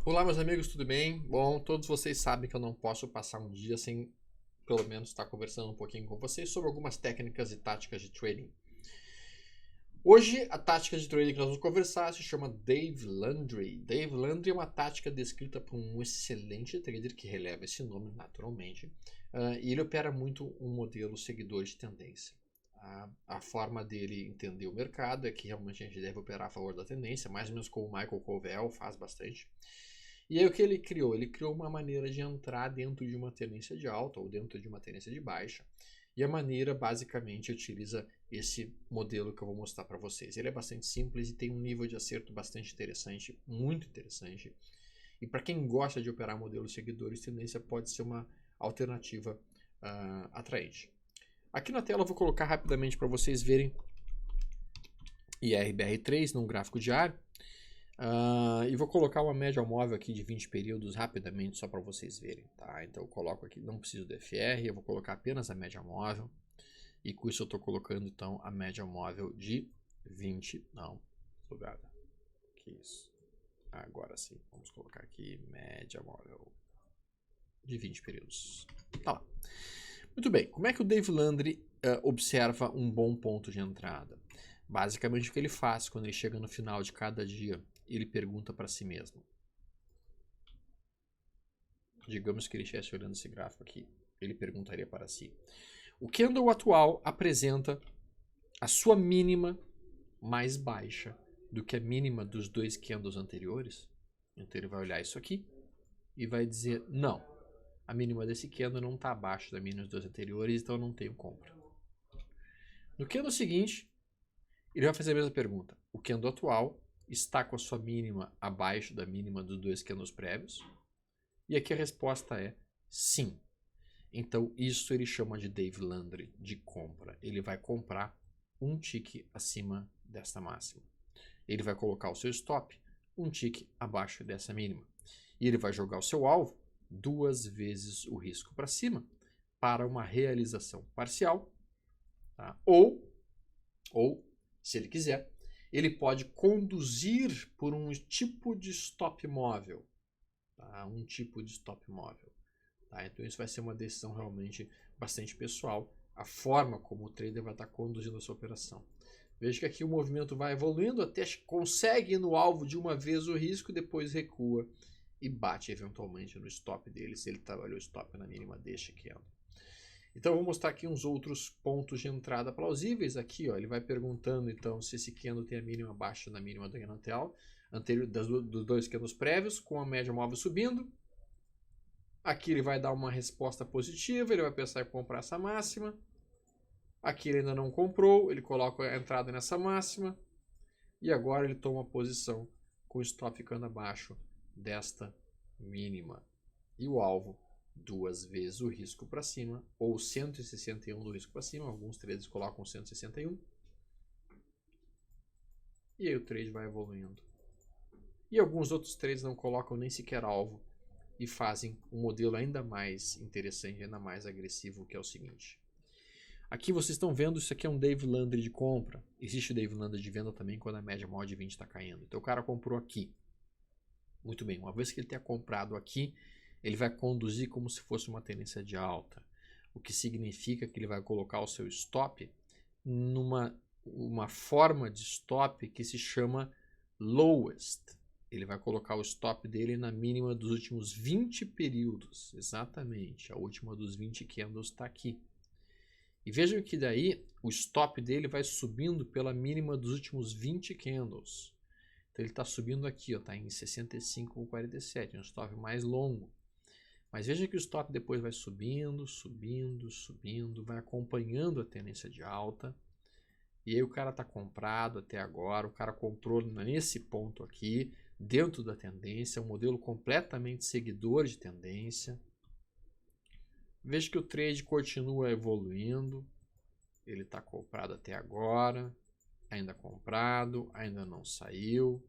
Olá, meus amigos, tudo bem? Bom, todos vocês sabem que eu não posso passar um dia sem, pelo menos, estar conversando um pouquinho com vocês sobre algumas técnicas e táticas de trading. Hoje, a tática de trading que nós vamos conversar se chama Dave Landry. Dave Landry é uma tática descrita por um excelente trader que releva esse nome naturalmente, e ele opera muito um modelo seguidor de tendência. A forma dele entender o mercado é que realmente a gente deve operar a favor da tendência, mais ou menos como o Michael Covel faz bastante. E aí o que ele criou? Ele criou uma maneira de entrar dentro de uma tendência de alta ou dentro de uma tendência de baixa. E a maneira basicamente utiliza esse modelo que eu vou mostrar para vocês. Ele é bastante simples e tem um nível de acerto bastante interessante, muito interessante. E para quem gosta de operar modelos seguidores de tendência, pode ser uma alternativa atraente. Aqui na tela eu vou colocar rapidamente para vocês verem IRBR3 num gráfico diário. E vou colocar uma média móvel aqui de 20 períodos rapidamente só para vocês verem, tá? Então eu coloco aqui, não preciso do FR, eu vou colocar apenas a média móvel. E com isso eu estou colocando então a média móvel de 20, não, sugada. Que isso. Agora sim, vamos colocar aqui média móvel de 20 períodos. Tá lá. Muito bem, como é que o Dave Landry observa um bom ponto de entrada? Basicamente o que ele faz quando ele chega no final de cada dia, ele pergunta para si mesmo. Digamos que ele estivesse olhando esse gráfico aqui, ele perguntaria para si: o candle atual apresenta a sua mínima mais baixa do que a mínima dos dois candles anteriores? Então ele vai olhar isso aqui e vai dizer: não, a mínima desse candle não está abaixo da mínima dos dois anteriores, então eu não tenho compra. No candle seguinte, ele vai fazer a mesma pergunta: o candle atual está com a sua mínima abaixo da mínima dos dois candles prévios? E aqui a resposta é sim. Então isso ele chama de Dave Landry, de compra. Ele vai comprar um tick acima desta máxima. Ele vai colocar o seu stop um tick abaixo dessa mínima. E ele vai jogar o seu alvo 2 vezes o risco para cima para uma realização parcial. Tá? Ou, se ele quiser, ele pode conduzir por um tipo de stop móvel. Tá? Um tipo de stop móvel. Tá? Então isso vai ser uma decisão realmente bastante pessoal, a forma como o trader vai estar conduzindo a sua operação. Veja que aqui o movimento vai evoluindo até consegue ir no alvo de uma vez o risco, depois recua e bate eventualmente no stop dele, se ele trabalhou stop na mínima deste candle. Então eu vou mostrar aqui uns outros pontos de entrada plausíveis. Aqui ó, ele vai perguntando então se esse candle tem a mínima abaixo da mínima do candle anterior dos dois candles prévios, com a média móvel subindo. Aqui ele vai dar uma resposta positiva, ele vai pensar em comprar essa máxima. Aqui ele ainda não comprou, ele coloca a entrada nessa máxima. E agora ele toma a posição com o stop ficando abaixo desta mínima. E o alvo 2 vezes o risco para cima, ou 161 do risco para cima. Alguns traders colocam 161. E aí o trade vai evoluindo. E alguns outros trades não colocam nem sequer alvo e fazem um modelo ainda mais interessante, ainda mais agressivo, que é o seguinte. Aqui vocês estão vendo, isso aqui é um Dave Landry de compra. Existe o Dave Landry de venda também quando a média móvel de 20 está caindo. Então o cara comprou aqui. Muito bem, uma vez que ele tenha comprado aqui, ele vai conduzir como se fosse uma tendência de alta. O que significa que ele vai colocar o seu stop numa uma forma de stop que se chama lowest. Ele vai colocar o stop dele na mínima dos últimos 20 períodos. Exatamente, a última dos 20 candles está aqui. E vejam que daí o stop dele vai subindo pela mínima dos últimos 20 candles. Então ele está subindo aqui, está em 65,47, um stop mais longo. Mas veja que o stop depois vai subindo, subindo, subindo, vai acompanhando a tendência de alta. E aí o cara está comprado até agora, o cara comprou nesse ponto aqui, dentro da tendência, um modelo completamente seguidor de tendência. Veja que o trade continua evoluindo, ele está comprado até agora, ainda comprado, ainda não saiu.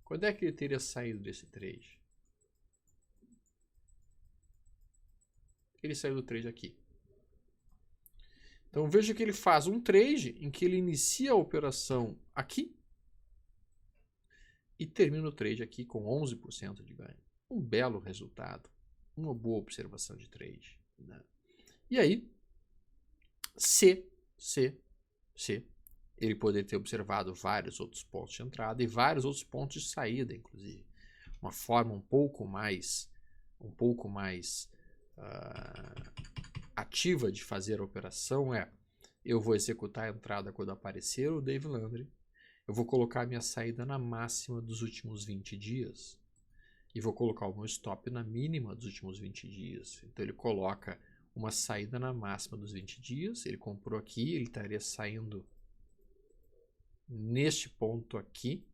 Quando é que ele teria saído desse trade? Ele saiu do trade aqui. Então veja que ele faz um trade em que ele inicia a operação aqui, e termino o trade aqui com 11% de ganho. Um belo resultado, uma boa observação de trade, né? E aí, se ele poderia ter observado vários outros pontos de entrada e vários outros pontos de saída, inclusive. Uma forma um pouco mais ativa de fazer a operação é: eu vou executar a entrada quando aparecer o Dave Landry, eu vou colocar a minha saída na máxima dos últimos 20 dias e vou colocar o meu stop na mínima dos últimos 20 dias. Então ele coloca uma saída na máxima dos 20 dias, ele comprou aqui, ele estaria saindo neste ponto aqui,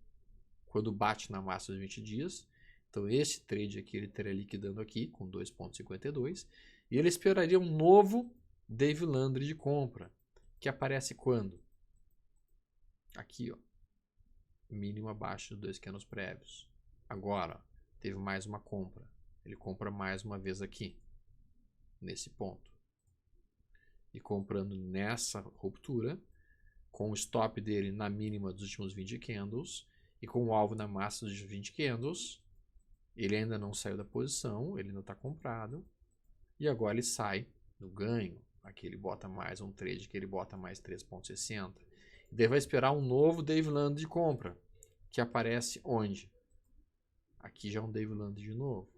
quando bate na máxima dos 20 dias. Então esse trade aqui ele estaria liquidando aqui com 2,52 e ele esperaria um novo Dave Landry de compra, que aparece quando? Aqui, ó, mínimo abaixo dos 2 candles prévios. Agora, teve mais uma compra. Ele compra mais uma vez aqui, nesse ponto. E comprando nessa ruptura, com o stop dele na mínima dos últimos 20 candles e com o alvo na máxima dos 20 candles, ele ainda não saiu da posição, ele não está comprado. E agora ele sai no ganho. Aqui ele bota mais um trade, que ele bota mais 3,60. E daí vai esperar um novo Dave Landry de compra, que aparece onde? Aqui já é um Dave Landry de novo.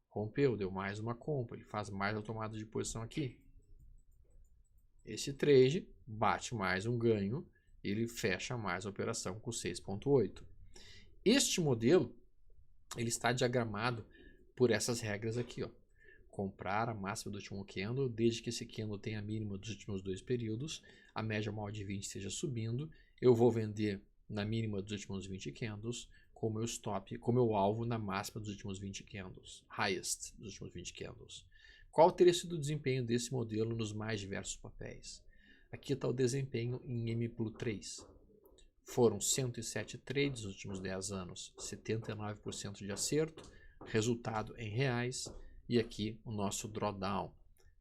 Rompeu, deu mais uma compra. Ele faz mais a tomada de posição aqui. Esse trade bate mais um ganho. Ele fecha mais a operação com 6,8. Este modelo ele está diagramado por essas regras aqui, ó. Comprar a máxima do último candle, desde que esse candle tenha a mínima dos últimos 2 períodos, a média móvel de 20 esteja subindo, eu vou vender na mínima dos últimos 20 candles, com o meu stop, com o meu alvo na máxima dos últimos 20 candles, highest dos últimos 20 candles. Qual teria sido o desempenho desse modelo nos mais diversos papéis? Aqui está o desempenho em MPLU3. Foram 107 trades nos últimos 10 anos, 79% de acerto, resultado em reais, e aqui o nosso drawdown.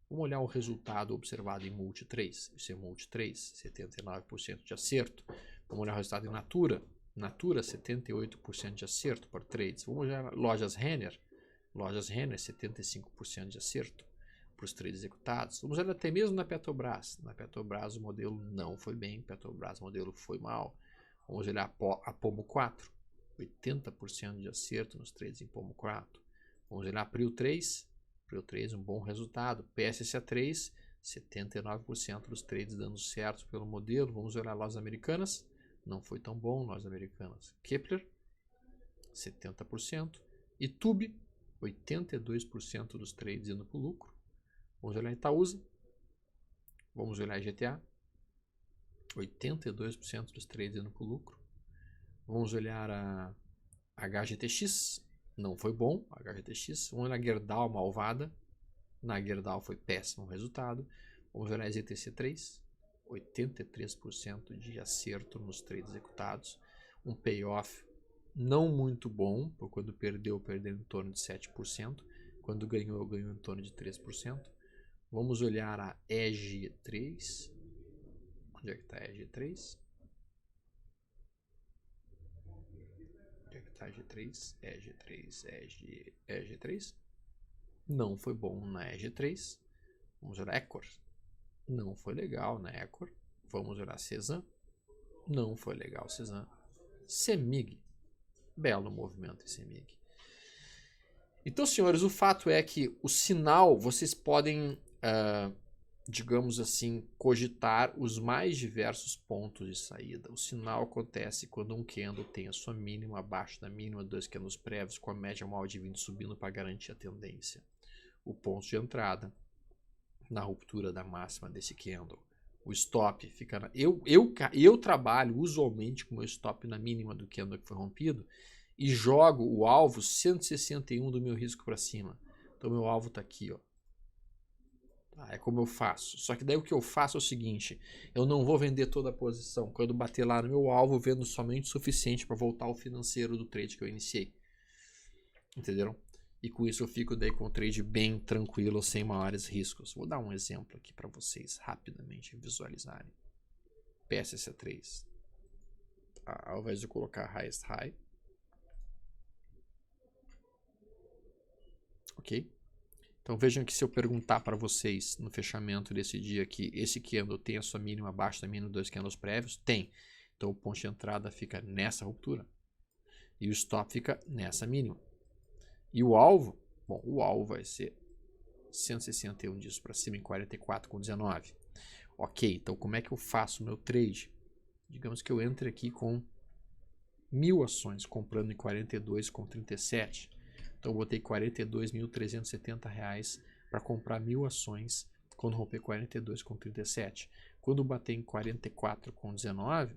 Vamos olhar o resultado observado em Multi3. Isso é Multi3, 79% de acerto. Vamos olhar o resultado em Natura. Natura, 78% de acerto por trades. Vamos olhar lojas Renner. Lojas Renner, 75% de acerto para os trades executados. Vamos olhar até mesmo na Petrobras. Na Petrobras o modelo não foi bem, Petrobras o modelo foi mal. Vamos olhar a Pomo 4, 80% de acerto nos trades em Pomo 4. Vamos olhar Prio 3, Prio 3 um bom resultado. PSSA3, 79% dos trades dando certo pelo modelo. Vamos olhar lojas americanas, não foi tão bom lojas americanas. Kepler, 70%. E Tube, 82% dos trades indo para o lucro. Vamos olhar Itaúsa, vamos olhar GTA, 82% dos trades indo para o lucro. Vamos olhar a HGTX, não foi bom, HGTX. Vamos olhar a Gerdau Malvada, na Gerdau foi péssimo resultado. Vamos olhar a ZTC3, 83% de acerto nos trades executados. Um payoff não muito bom, porque quando perdeu em torno de 7%. Quando ganhou em torno de 3%. Vamos olhar a EG3. Onde é que está a EG3? Onde é que está a EG3? EG3. Não foi bom na EG3. Vamos olhar Ecor. Não foi legal na Ecor. Vamos olhar Cezan. Não foi legal Cezan. Semig. Belo movimento em Semig. Então, senhores, o fato é que o sinal, vocês podem, digamos assim, cogitar os mais diversos pontos de saída. O sinal acontece quando um candle tem a sua mínima abaixo da mínima, 2 candles prévios, com a média móvel de 20 subindo para garantir a tendência. O ponto de entrada na ruptura da máxima desse candle. O stop fica... Eu trabalho usualmente com o meu stop na mínima do candle que foi rompido e jogo o alvo 161 do meu risco para cima. Então, meu alvo está aqui, ó. É como eu faço. Só que daí o que eu faço é o seguinte: eu não vou vender toda a posição. Quando bater lá no meu alvo, eu vendo somente o suficiente para voltar ao financeiro do trade que eu iniciei. Entenderam? E com isso eu fico daí com o trade bem tranquilo, sem maiores riscos. Vou dar um exemplo aqui para vocês rapidamente visualizarem. PSSA3. Ao invés de colocar highest high, ok? Então vejam que se eu perguntar para vocês no fechamento desse dia que esse candle tem a sua mínima abaixo da mínima 2 candles prévios, tem. Então o ponto de entrada fica nessa ruptura e o stop fica nessa mínima. E o alvo, bom, o alvo vai ser 161 disso para cima em 44,19. Ok, então como é que eu faço o meu trade? Digamos que eu entre aqui com 1.000 ações, comprando em 42,37. Então eu botei R$ 42.370 para comprar 1.000 ações quando romper 42,37. Quando bater em 44,19,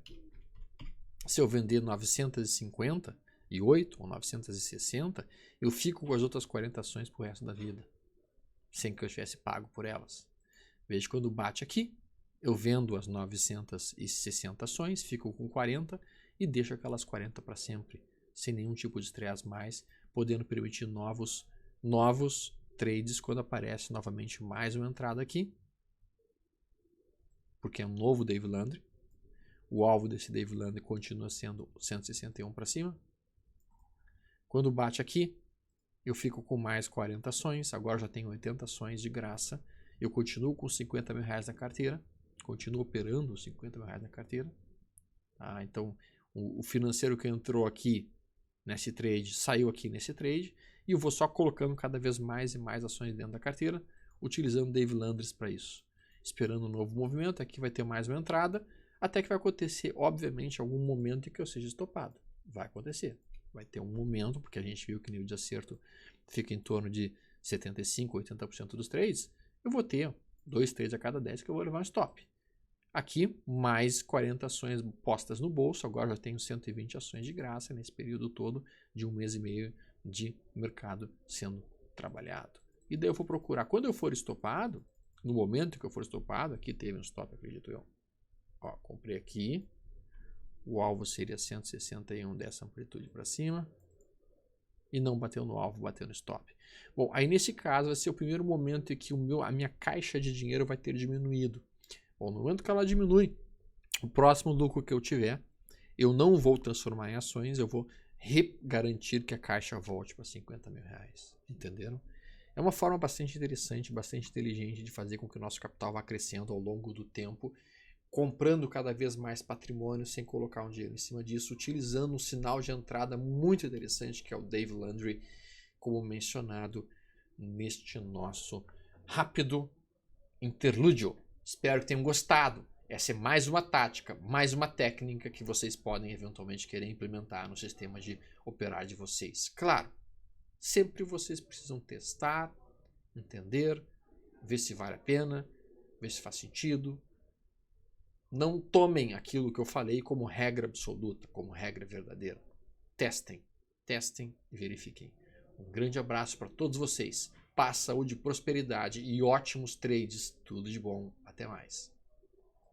se eu vender 958 ou 960, eu fico com as outras 40 ações pro resto da vida, sem que eu tivesse pago por elas. Veja, quando bate aqui, eu vendo as 960 ações, fico com 40 e deixo aquelas 40 para sempre, sem nenhum tipo de estresse mais, podendo permitir novos trades quando aparece novamente mais uma entrada aqui, porque é um novo Dave Landry. O alvo desse Dave Landry continua sendo 161 para cima. Quando bate aqui, eu fico com mais 40 ações, agora já tenho 80 ações de graça, eu continuo com 50 mil reais na carteira, continuo operando 50 mil reais na carteira. Então, o financeiro que entrou aqui nesse trade, saiu aqui nesse trade, e eu vou só colocando cada vez mais e mais ações dentro da carteira, utilizando Dave Landry para isso. Esperando um novo movimento, aqui vai ter mais uma entrada, até que vai acontecer, obviamente, algum momento em que eu seja estopado. Vai acontecer. Vai ter um momento, porque a gente viu que o nível de acerto fica em torno de 75%, 80% dos trades, eu vou ter 2 trades a cada 10 que eu vou levar um stop. Aqui, mais 40 ações postas no bolso, agora já tenho 120 ações de graça nesse período todo de 1 mês e meio de mercado sendo trabalhado. E daí eu vou procurar, quando eu for estopado, no momento que eu for estopado, aqui teve um stop, acredito eu. Ó, comprei aqui, o alvo seria 161 dessa amplitude para cima, e não bateu no alvo, bateu no stop. Bom, aí nesse caso vai ser o primeiro momento em que a minha caixa de dinheiro vai ter diminuído. Bom, no momento que ela diminui, o próximo lucro que eu tiver, eu não vou transformar em ações, eu vou garantir que a caixa volte para 50 mil reais. Entenderam? É uma forma bastante interessante, bastante inteligente de fazer com que o nosso capital vá crescendo ao longo do tempo, comprando cada vez mais patrimônio sem colocar um dinheiro em cima disso, utilizando um sinal de entrada muito interessante que é o Dave Landry, como mencionado neste nosso rápido interlúdio. Espero que tenham gostado. Essa é mais uma tática, mais uma técnica que vocês podem eventualmente querer implementar no sistema de operar de vocês. Claro, sempre vocês precisam testar, entender, ver se vale a pena, ver se faz sentido. Não tomem aquilo que eu falei como regra absoluta, como regra verdadeira. Testem e verifiquem. Um grande abraço para todos vocês. Paz, saúde, prosperidade e ótimos trades. Tudo de bom. Até mais.